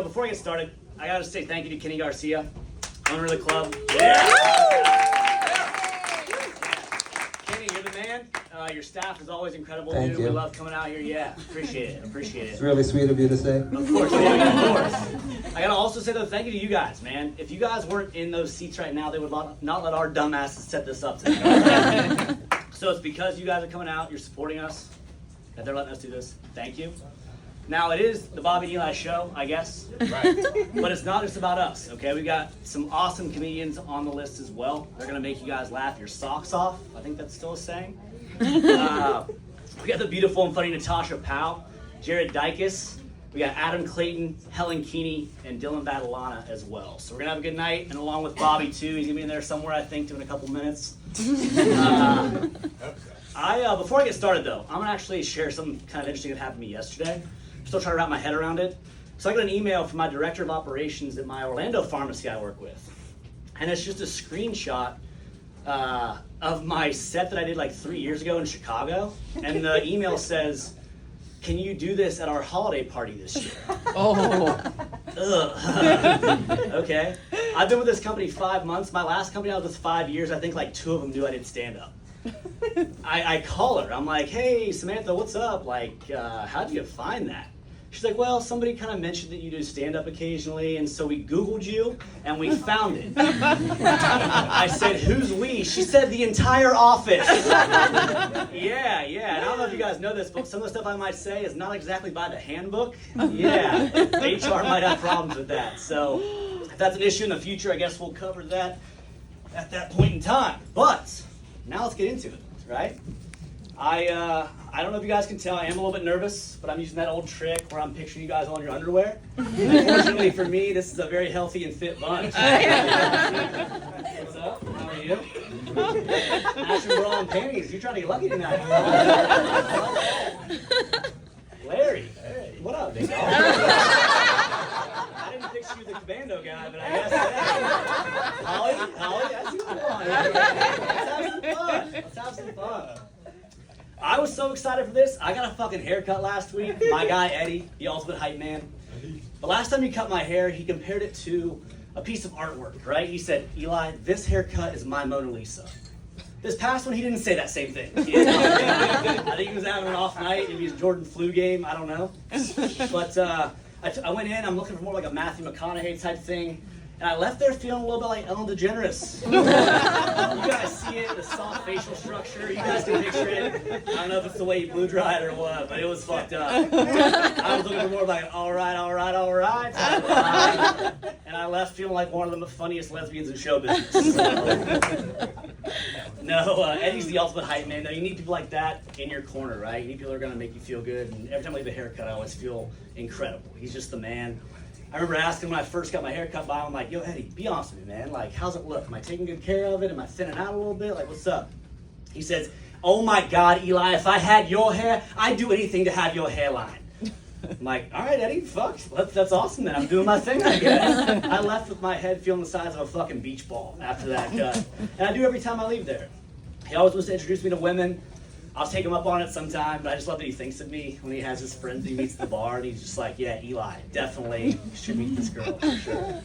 before I get started, I gotta say thank you to Kenny Garcia, owner of the club. Yeah. Kenny, you're the man. Your staff is always incredible, Thank dude. you. We love coming out here. Yeah, appreciate it. It's really sweet of you to say. Of course, yeah, of course. I gotta also say though, thank you to you guys, man. If you guys weren't in those seats right now, they would not let our dumbasses set this up today. So it's because you guys are coming out, you're supporting us, that they're letting us do this. Thank you. Now it is the Bobby and Eli show, I guess. Right. But it's not just about us, okay? We got some awesome comedians on the list as well. They're gonna make you guys laugh your socks off. I think that's still a saying. We got the beautiful and funny Natasha Powell, Jared Dykes. We got Adam Clayton, Helen Keeney, and Dylan Badalana as well. So we're gonna have a good night, and along with Bobby too. He's gonna be in there somewhere, I think, in a couple minutes. Before I get started though, I'm gonna actually share something kind of interesting that happened to me yesterday. I'm still trying to wrap my head around it. So I got an email from my director of operations at my Orlando pharmacy I work with. And it's just a screenshot of my set that I did like 3 years ago in Chicago. And the email says, "Can you do this at our holiday party this year?" Oh. Okay. I've been with this company 5 months. My last company I was with 5 years. I think like 2 of them knew I did stand up. I call her. I'm like, "Hey, Samantha, what's up? Like, how'd you find that?" She's like, "Well, somebody kind of mentioned that you do stand-up occasionally, and so we Googled you, and we found it." I said, "Who's we?" She said, "The entire office." Yeah. And I don't know if you guys know this, but some of the stuff I might say is not exactly by the handbook. Yeah, HR might have problems with that. So if that's an issue in the future, I guess we'll cover that at that point in time. But now let's get into it, right? I don't know if you guys can tell, I am a little bit nervous, but I'm using that old trick where I'm picturing you guys all in your underwear. Unfortunately for me, this is a very healthy and fit bunch. What's up? How are you? Actually, we're all in panties. You're trying to get lucky tonight. Larry, hey, what up, big dog? I didn't picture you the commando guy, but I guess Holly, I see what's going on. Let's have some fun. I was so excited for this. I got a fucking haircut last week. My guy Eddie, the ultimate hype man. The last time he cut my hair, he compared it to a piece of artwork, right? He said, "Eli, this haircut is my Mona Lisa." This past one, he didn't say that same thing. I think he was having an off night. Maybe his Jordan flu game. I don't know. But I went in. I'm looking for more like a Matthew McConaughey type thing. And I left there feeling a little bit like Ellen DeGeneres. You guys see it, the soft facial structure. You guys can picture it. I don't know if it's the way he blew dried or what, but it was fucked up. I was looking for more like all right. And I left feeling like one of the funniest lesbians in show business. No, Eddie's the ultimate hype man. No, you need people like that in your corner, right? You need people that are going to make you feel good. And every time I leave a haircut, I always feel incredible. He's just the man. I remember asking when I first got my hair cut by him, I'm like, "Yo, Eddie, be honest with me, man. Like, how's it look? Am I taking good care of it? Am I thinning out a little bit? Like, what's up?" He says, "Oh my God, Eli, if I had your hair, I'd do anything to have your hairline." I'm like, "All right, Eddie, fuck, that's awesome then. I'm doing my thing, I guess." I left with my head feeling the size of a fucking beach ball after that cut. And I do every time I leave there. He always wants to introduce me to women. I'll take him up on it sometime, but I just love that he thinks of me when he has his friends that he meets at the bar, and he's just like, "Yeah, Eli, definitely you should meet this girl for sure."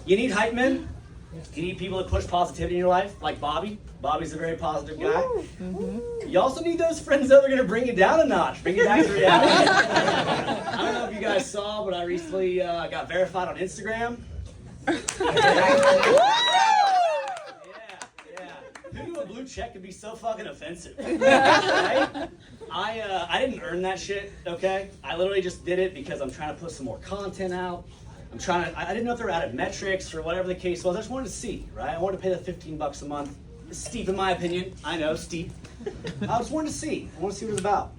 You need hype men. You need people that push positivity in your life, like Bobby. Bobby's a very positive guy. You also need those friends that are going to bring you down a notch, bring you back to reality. I don't know if you guys saw, but I recently got verified on Instagram. Who knew a blue check could be so fucking offensive? Right? I didn't earn that shit, okay? I literally just did it because I'm trying to put some more content out. I didn't know if they were out of metrics or whatever the case was. I just wanted to see, right? I wanted to pay the $15 a month. It's steep in my opinion. I know, steep. I just wanted to see. I want to see what it's about.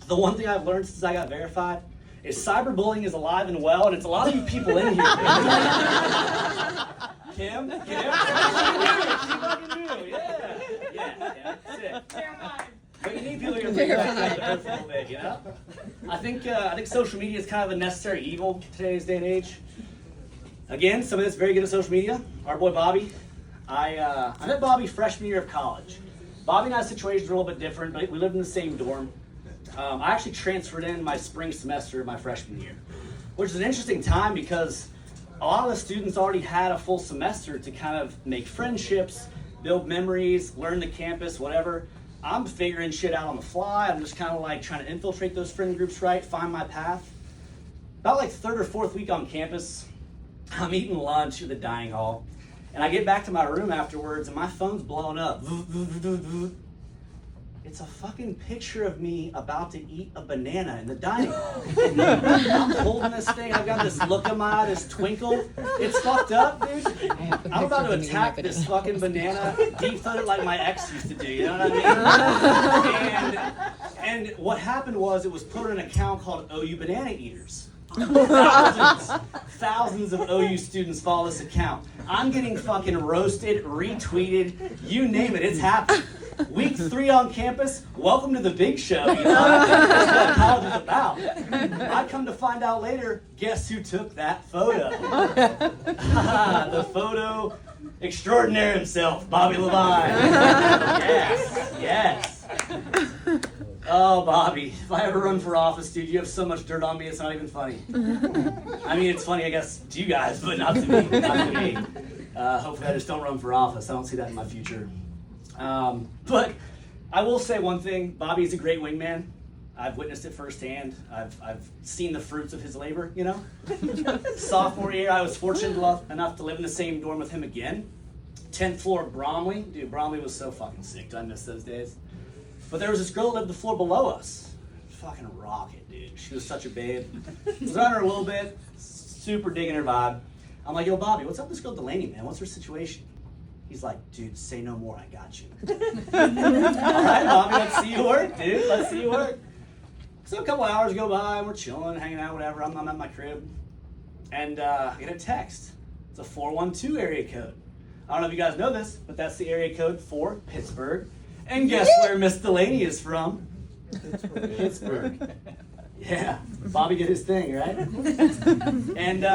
The one thing I've learned since I got verified is cyberbullying is alive and well, and it's a lot of you people in here. Kim? She fucking knew, yeah, that's it. But you need people who are bring back down to earth a little bit, you know? I think social media is kind of a necessary evil in today's day and age. Again, somebody that's very good at social media, our boy Bobby. I met Bobby freshman year of college. Bobby and I's situations were a little bit different, but we lived in the same dorm. I actually transferred in my spring semester of my freshman year. which is an interesting time because a lot of the students already had a full semester to kind of make friendships, build memories, learn the campus, whatever. I'm figuring shit out on the fly. I'm just kind of like trying to infiltrate those friend groups, right? Find my path. About like third or fourth week on campus, I'm eating lunch at the dining hall, and I get back to my room afterwards, and my phone's blowing up. It's a fucking picture of me about to eat a banana in the dining hall. I'm holding this thing. I've got this look in my eye, this twinkle. It's fucked up, dude. I'm about to attack this fucking banana, deep throat it like my ex used to do. You know what I mean? And what happened was it was put in an account called OU Banana Eaters. Thousands of OU students follow this account. I'm getting fucking roasted, retweeted, you name it, it's happening. Week 3 on campus, welcome to the big show, you know? That's what college is about. I come to find out later, guess who took that photo? The photo extraordinaire himself, Bobby Levine. Yes. Oh, Bobby, if I ever run for office, dude, you have so much dirt on me, it's not even funny. I mean, it's funny, I guess, to you guys, but not to me. Not to me. Hopefully I just don't run for office. I don't see that in my future. But I will say one thing, Bobby's a great wingman. I've witnessed it firsthand. I've seen the fruits of his labor, you know? Sophomore year, I was fortunate enough to live in the same dorm with him again. 10th floor Bromley. Dude, Bromley was so fucking sick. Do I miss those days? But there was this girl that lived the floor below us. Fucking rocket, dude. She was such a babe. Was on her a little bit, super digging her vibe. I'm like, yo, Bobby, what's up with this girl Delaney, man? What's her situation? He's like, dude, say no more, I got you. All right, Bobby, let's see you work, dude. Let's see you work. So a couple hours go by, and we're chilling, hanging out, whatever. I'm at my crib, and I get a text. It's a 412 area code. I don't know if you guys know this, but that's the area code for Pittsburgh. And guess where Miss Delaney is from? Pittsburgh. Yeah, Bobby did his thing, right? And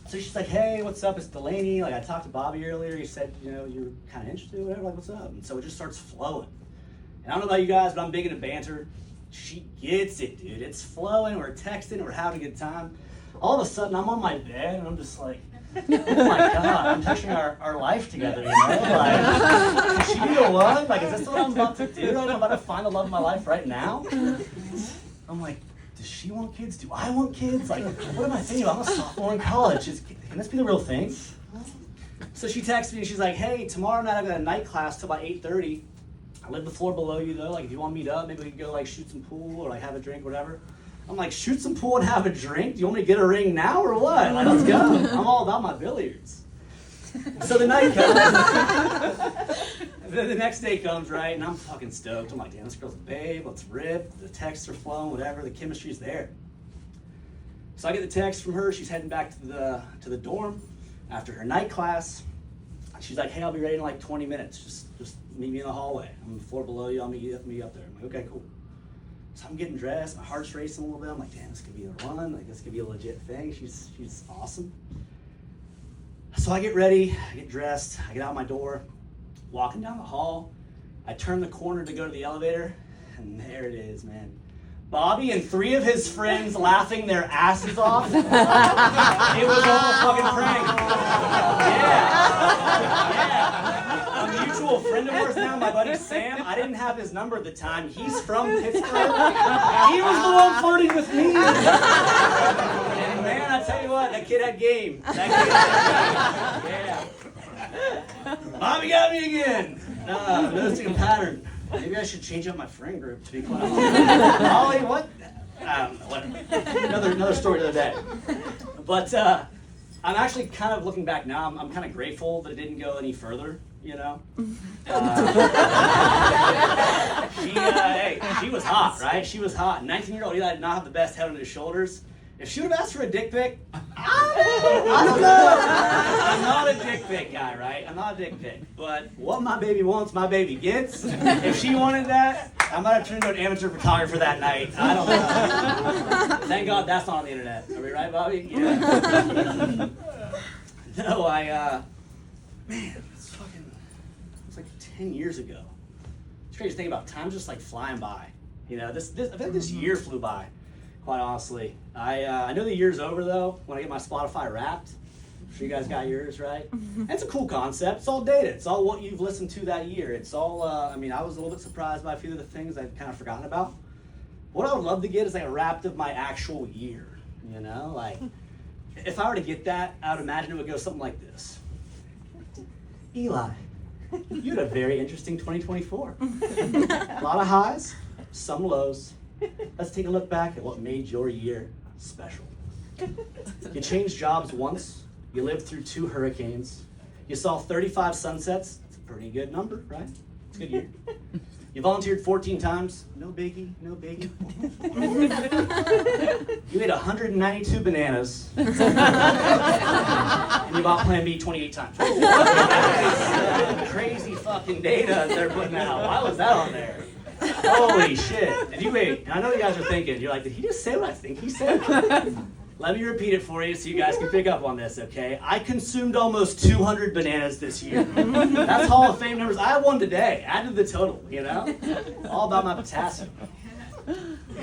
so she's like, hey, what's up? It's Delaney. Like, I talked to Bobby earlier. He said, you know, you're kind of interested, whatever. Like, what's up? And so it just starts flowing. And I don't know about you guys, but I'm big into banter. She gets it, dude. It's flowing. We're texting. We're having a good time. All of a sudden, I'm on my bed, and I'm just like, oh my God, I'm touching our life together, you know? Like, is she the one? Like, is this what I'm about to do? I'm about to find the love of my life right now? I'm like, does she want kids? Do I want kids? Like, what am I thinking about? I'm a sophomore in college. Can this be the real thing? So she texts me and she's like, hey, tomorrow night I've got a night class till about 8:30. I live the floor below you though. Like, if you want to meet up, maybe we can go like shoot some pool or like have a drink, whatever. I'm like, shoot some pool and have a drink? Do you want me to get a ring now or what? Like, let's go. I'm all about my billiards. So the night comes. Then the next day comes, right? And I'm fucking stoked. I'm like, damn, this girl's a babe. Let's rip. The texts are flowing, whatever. The chemistry's there. So I get the text from her. She's heading back to the dorm after her night class. She's like, hey, I'll be ready in like 20 minutes. Just meet me in the hallway. I'm on the floor below you. I'll meet you up there. I'm like, okay, cool. So I'm getting dressed. My heart's racing a little bit. I'm like, damn, this could be the one. Like, this could be a legit thing. She's awesome. So I get ready. I get dressed. I get out my door. Walking down the hall. I turn the corner to go to the elevator. And there it is, man. Bobby and 3 of his friends laughing their asses off. It was all a fucking prank. Yeah. A mutual friend of ours now, my buddy Sam. I didn't have his number at the time. He's from Pittsburgh. He was the one flirting with me. And man, I tell you what, that kid had game. Yeah. Bobby got me again. Noticing a pattern. Maybe I should change up my friend group to be quite honest. Molly, what? I don't know, whatever. Another story the other day. But I'm actually kind of looking back now, I'm kind of grateful that it didn't go any further, you know? She was hot, right? She was hot. 19-year-old Eli did not have the best head on his shoulders. If she would have asked for a dick pic, I don't know. I'm not a dick pic guy, right? I'm not a dick pic. But what my baby wants, my baby gets. If she wanted that, I might have turned into an amateur photographer that night. I don't know. Thank God that's not on the internet. Are we right, Bobby? Yeah. No, man, it's like 10 years ago. It's crazy to think about. Time's just like flying by. You know, I think this year flew by. quite honestly. I know the year's over though when I get my Spotify Wrapped. I'm sure you guys got yours, right? And it's a cool concept. It's all data. It's all what you've listened to that year. It's all, I mean, I was a little bit surprised by a few of the things I'd kind of forgotten about. What I would love to get is like a Wrapped of my actual year, you know? Like, if I were to get that, I would imagine it would go something like this. Eli, you had a very interesting 2024. A lot of highs, some lows. Let's take a look back at what made your year special. You changed jobs once. You lived through 2 hurricanes. You saw 35 sunsets. That's a pretty good number, right? It's a good year. You volunteered 14 times. No biggie, no biggie. You ate 192 bananas. And you bought Plan B 28 times. Crazy fucking data they're putting out. Why was that on there? Holy shit. Did you wait? And I know you guys are thinking, you're like, did he just say what I think he said? Let me repeat it for you so you guys can pick up on this, okay? I consumed almost 200 bananas this year. That's Hall of Fame numbers. I had one today. Added the total, you know? All about my potassium.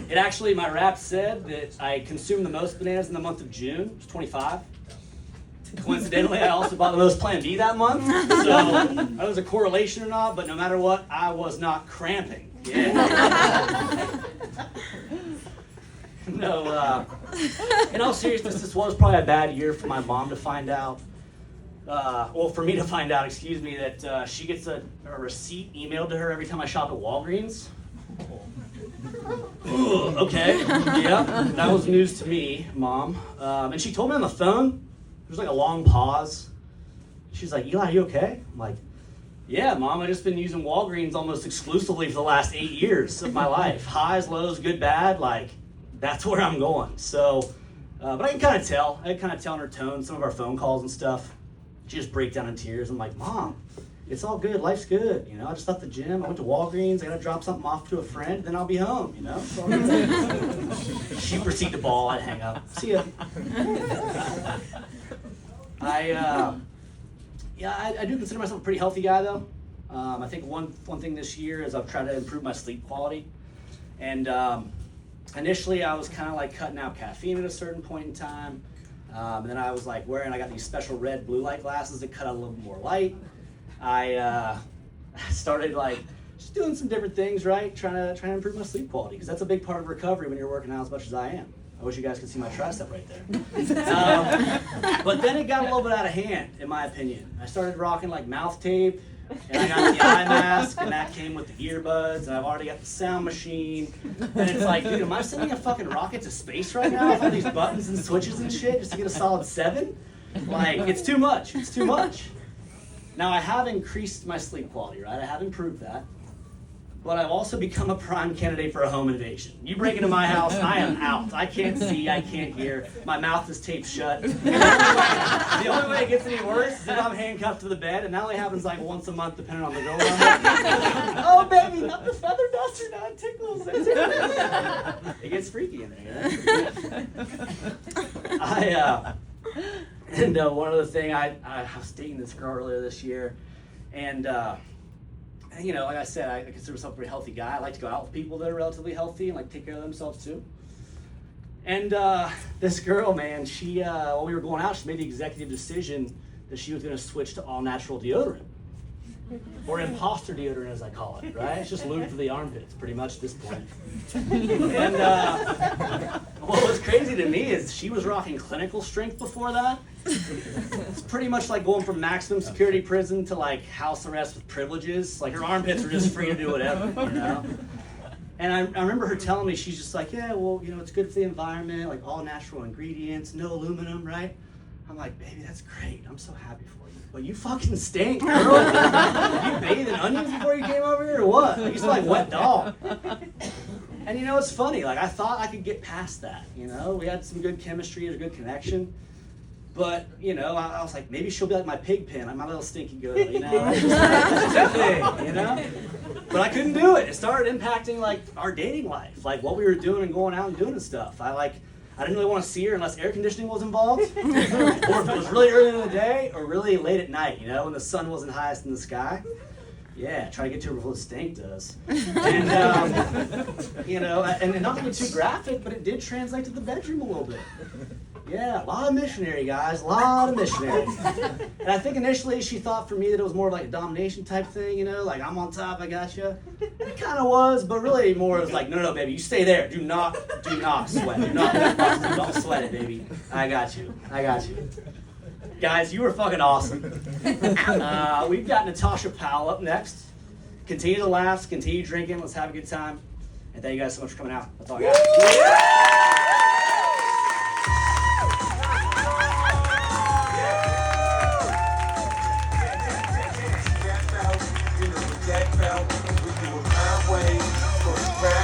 It actually, my rap said that I consumed the most bananas in the month of June. It was 25. Coincidentally, I also bought the most Plan B that month. So, I don't know if there's a correlation or not, but no matter what, I was not cramping. Yeah. No, in all seriousness, this was probably a bad year for my mom to find out. Well, for me to find out, excuse me, that she gets a receipt emailed to her every time I shop at Walgreens. Ooh, okay, yeah, that was news to me, Mom. And she told me on the phone, there was like a long pause. She's like, Eli, are you okay? I'm like, yeah, Mom, I've just been using Walgreens almost exclusively for the last 8 years of my life. Highs, lows, good, bad, like, that's where I'm going. So, but I can kind of tell. I can kind of tell in her tone, some of our phone calls and stuff. She just breaks down in tears. I'm like, Mom, it's all good. Life's good. You know, I just left the gym. I went to Walgreens. I got to drop something off to a friend. Then I'll be home, you know. It's all good. She proceeded to bawl. I'd hang up. See ya. I do consider myself a pretty healthy guy, though. I think one thing this year is I've tried to improve my sleep quality. And initially, I was kind of like cutting out caffeine at a certain point in time. And then I was like I got these special red blue light glasses that cut out a little more light. I started like just doing some different things, right? Trying to improve my sleep quality, because that's a big part of recovery when you're working out as much as I am. I wish you guys could see my tricep right there. But then it got a little bit out of hand, in my opinion. I started rocking like mouth tape, and I got the eye mask, and that came with the earbuds, and I've already got the sound machine. And it's like, dude, am I sending a fucking rocket to space right now with all these buttons and switches and shit just to get a solid 7? Like, it's too much. It's too much. Now, I have increased my sleep quality, right? I have improved that. But I've also become a prime candidate for a home invasion. You break into my house, I am out. I can't see, I can't hear. My mouth is taped shut. The only way it gets any worse is if I'm handcuffed to the bed, and that only happens like once a month, depending on the girl. Oh, baby, not the feather duster, now it tickles. It gets freaky in there, you know? And one other thing, I was dating this girl earlier this year, and you know, like I said, I consider myself a pretty healthy guy. I like to go out with people that are relatively healthy and like take care of themselves too. And this girl, man, she while we were going out, she made the executive decision that she was going to switch to all natural deodorant, or imposter deodorant, as I call it. Right? It's just lube for the armpits, pretty much at this point. And what was crazy to me is she was rocking clinical strength before that. It's pretty much like going from maximum security prison to like house arrest with privileges. Like her armpits were just free to do whatever, you know? And I remember her telling me, she's just like, yeah, well, you know, it's good for the environment, like all natural ingredients, no aluminum, right? I'm like, baby, that's great. I'm so happy for you. But you fucking stink, girl. You bathed in onions before you came over here or what? You smell like wet dog. And you know, it's funny, like I thought I could get past that, you know? We had some good chemistry, a good connection. But, you know, I was like, maybe she'll be like my pig pen, like my little stinky girl, you know? It's just a thing, you know? But I couldn't do it. It started impacting, like, our dating life, like what we were doing and going out and doing and stuff. I didn't really want to see her unless air conditioning was involved, or if it was really early in the day or really late at night, you know, when the sun wasn't highest in the sky. Yeah, try to get to her before the stank does. And, you know, and not to be too graphic, but it did translate to the bedroom a little bit. Yeah, a lot of missionary, guys, a lot of missionary. And I think initially she thought for me that it was more of like a domination type thing, you know, like I'm on top, I got you. It kind of was, but really more was like, no, baby, you stay there. Do not sweat. Don't sweat it, baby. I got you. Guys, you were fucking awesome. We've got Natasha Powell up next. Continue the laughs, continue drinking. Let's have a good time. And thank you guys so much for coming out. That's all I got.